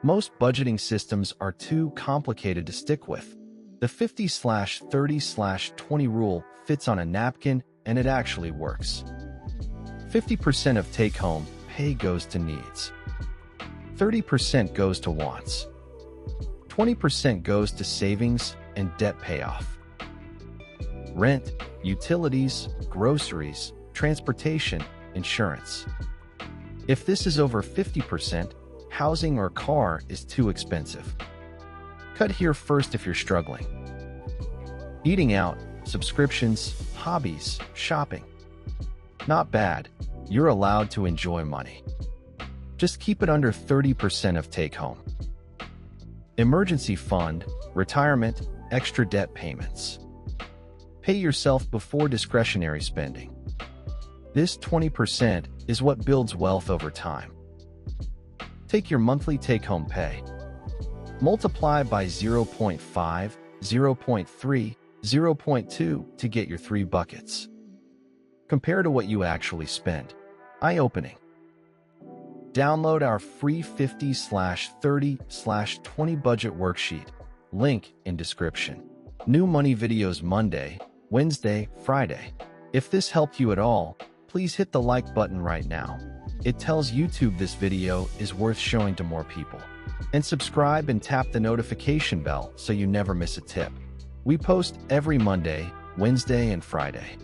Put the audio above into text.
Most budgeting systems are too complicated to stick with. The 50/30/20 rule fits on a napkin and it actually works. 50% of take-home pay goes to needs. 30% goes to wants. 20% goes to savings and debt payoff. Rent, utilities, groceries, transportation, insurance. If this is over 50%, housing or car is too expensive. Cut here first if you're struggling. Eating out, subscriptions, hobbies, shopping. Not bad. You're allowed to enjoy money. Just keep it under 30% of take-home. Emergency fund, retirement, extra debt payments. Pay yourself before discretionary spending. This 20% is what builds wealth over time. Take your monthly take-home pay. Multiply by 0.5, 0.3, 0.2 to get your 3 buckets. Compare to what you actually spend. Eye-opening. Download our free 50/30/20 budget worksheet. Link in description. New money videos Monday, Wednesday, Friday. If this helped you at all, please hit the like button right now. It tells YouTube this video is worth showing to more people. And subscribe and tap the notification bell so you never miss a tip. We post every Monday, Wednesday, and Friday.